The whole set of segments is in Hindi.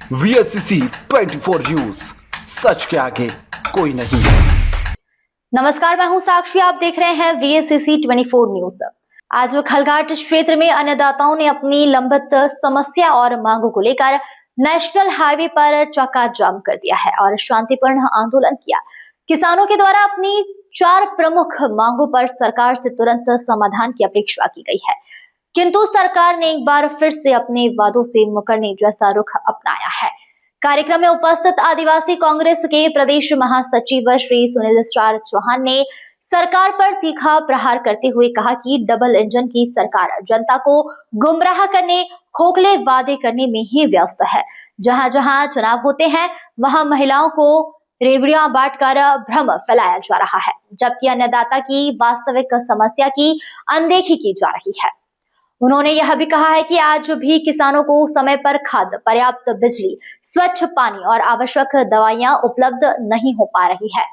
VSCC 24 न्यूज, सच के आगे कोई नहीं। नमस्कार, मैं हूं साक्षी। आप देख रहे हैं VSCC 24 न्यूज। आज खलघाट क्षेत्र में अन्नदाताओं ने अपनी लंबित समस्या और मांगों को लेकर नेशनल हाईवे पर चक्का जाम कर दिया है और शांतिपूर्ण आंदोलन किया। किसानों के द्वारा अपनी 4 प्रमुख मांगों पर सरकार से तुरंत समाधान की अपेक्षा की गई है, किंतु सरकार ने एक बार फिर से अपने वादों से मुकरने जैसा रुख अपनाया है। कार्यक्रम में उपस्थित आदिवासी कांग्रेस के प्रदेश महासचिव श्री सुनील चौहान ने सरकार पर तीखा प्रहार करते हुए कहा कि डबल इंजन की सरकार जनता को गुमराह करने, खोखले वादे करने में ही व्यस्त है। जहां जहां चुनाव होते हैं वहां महिलाओं को रेवड़ियां बांटकर भ्रम फैलाया जा रहा है, जबकि अन्नदाता की वास्तविक समस्या की अनदेखी की जा रही है। उन्होंने यह भी कहा है कि आज भी किसानों को समय पर खाद, पर्याप्त बिजली, स्वच्छ पानी और आवश्यक दवाइयां उपलब्ध नहीं हो पा रही है।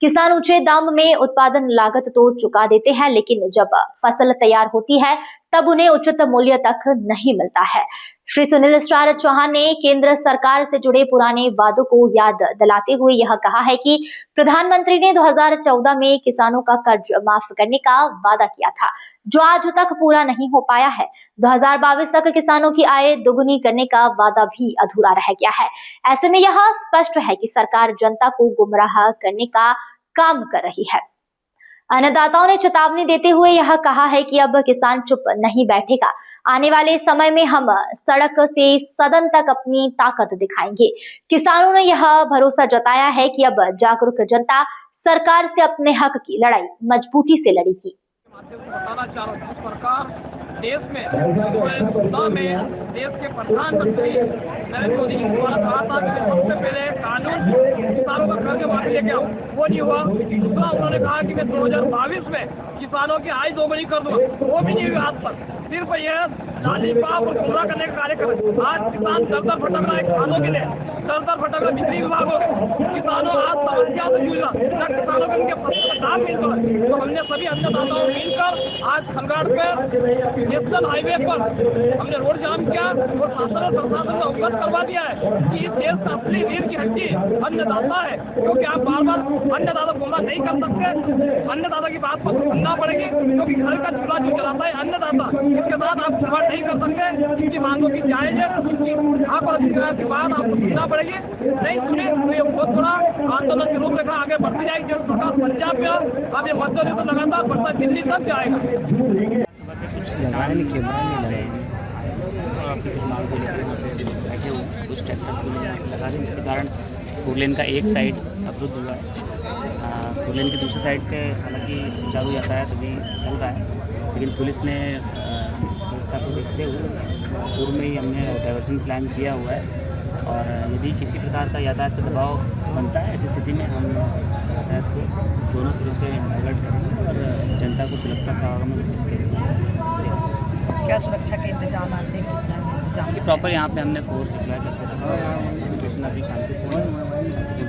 किसान ऊंचे दाम में उत्पादन लागत तो चुका देते हैं, लेकिन जब फसल तैयार होती है तब उन्हें उचित मूल्य तक नहीं मिलता है। श्री सुनील चौहान ने केंद्र सरकार से जुड़े पुराने वादों को याद दिलाते हुए यह कहा है कि प्रधानमंत्री ने 2014 में किसानों का कर्ज माफ करने का वादा किया था, जो आज तक पूरा नहीं हो पाया है। 2022 तक किसानों की आय दोगुनी करने का वादा भी अधूरा रह गया है। ऐसे में यह स्पष्ट है कि सरकार जनता को गुमराह करने का काम कर रही है। अन्नदाताओं ने चेतावनी देते हुए यह कहा है कि अब किसान चुप नहीं बैठेगा। आने वाले समय में हम सड़क से सदन तक अपनी ताकत दिखाएंगे। किसानों ने यह भरोसा जताया है कि अब जागरूक जनता सरकार से अपने हक की लड़ाई मजबूती से लड़ेगी। बताना चाह रहा हूँ, सरकार देश में देश के प्रधानमंत्री नरेंद्र मोदी जी द्वारा कहा था कि सबसे पहले कानून किसानों का कर्ज माफी लेके आओ, वो नहीं हुआ। दूसरा उन्होंने कहा कि मैं 2022 में किसानों की आय दोगुनी कर दूंगा, वो भी नहीं हुआ आज तक। सिर्फ यह लालीपाप और गुमराह करने का कार्य कर। आज किसान दर भटक रहा है किसानों के लिए, दर भटक रहा बिजली विभाग हो, किसानों आज समस्या से जूझ रहा, न किसानों को उनके फसल का दाम मिल रहा। तो हमने सभी अन्नदाताओं मिलकर आज खलघाट पे नेशनल हाईवे पर हमने रोड जाम किया और शासन और प्रशासन को अवगत करवा दिया है कि इस देश का असली रीढ़ की हड्डी अन्नदाता है, क्योंकि आप बार बार अन्नदाता गुमराह नहीं कर सकते। अन्नदाता की बात पर सुनना पड़ेगी, क्योंकि घर का चूल्हा जो जलाता है अन्नदाता, इसके बाद आप शुरुआत नहीं कर सकते। उनकी मांगों की जायज है, उनकी आप अधिकार की बात आपको सुनना पड़ेगी। नहीं सुने तो ये बहुत बड़ा आंदोलन के रूप में आगे बढ़ती जाएगी। जब सरकार पंजाब में अब ये मध्य प्रदेश तो लगातार बढ़ता दिल्ली तक जाएगा। कुछ ट्रैक्टर लगा दें, जिसके कारण फोर लेन का एक साइड अवरुद्ध हुआ है। फोर लेन की दूसरी साइड से हालांकि सुचारू यातायात अभी चल रहा है, लेकिन पुलिस ने व्यवस्था को देखते हुए पूर्व में ही हमने डाइवर्जन प्लान किया हुआ है। और यदि किसी प्रकार का यातायात का दबाव बनता है, ऐसी स्थिति में हम यातायात को दोनों सिरों से डाइवर्ट करेंगे और जनता को सुरक्षा से क्या सुरक्षा के इंतजाम आते हैं, कितना इंतजाम प्रॉपर यहाँ पे हमने फोर्स डिप्लॉय करके रखा है। सिचुएशन अभी शांतिपूर्ण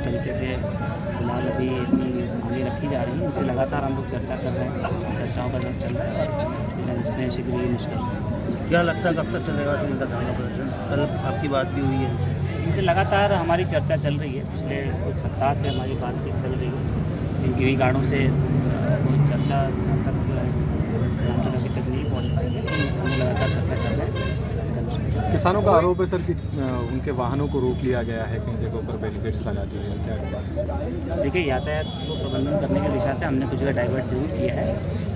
तरीके से फिलहाल अभी इतनी मांगे रखी जा रही है, उनसे लगातार हम लोग चर्चा कर रहे हैं। चर्चाओं का दौर चल रहा है और इसमें शीघ्र ही निष्कर्ष। क्या लगता है कब तक चलेगा इनका धरना प्रदर्शन? कल आपकी बात भी हुई है इनसे लगातार हमारी चर्चा चल रही है। पिछले कुछ सप्ताह से हमारी बातचीत चल रही है। इनकी हुई गाड़ों से कोई चर्चा तक अभी तक नहीं पहुँच पाई है, लेकिन हम लगातार चर्चा कर रहे हैं। किसानों का आरोप है सर कि उनके वाहनों को रोक लिया गया है, कई जगहों पर बैरिकेड्स लगा दिए हैं। क्या देखिए, यातायात को प्रबंधन करने की दिशा से हमने कुछ जगह डाइवर्ट जरूर किया है,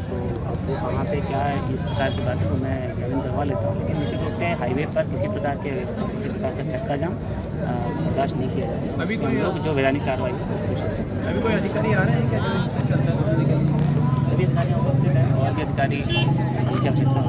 तो अब वो वहाँ पे क्या है इस प्रकार की बात को मैं एग्जामिन करवा लेता हूँ। लेकिन निश्चित रूप से हाईवे पर किसी प्रकार के व्यवस्था, किसी प्रकार का चक्का जाम बर्दाश्त नहीं किया जाएगा। अभी हम लोग जो वैधानिक कार्रवाई है, अभी कोई अधिकारी आ रहे हैं क्या? सभी अधिकारी उपस्थित हैं और भी अधिकारी की आवश्यकता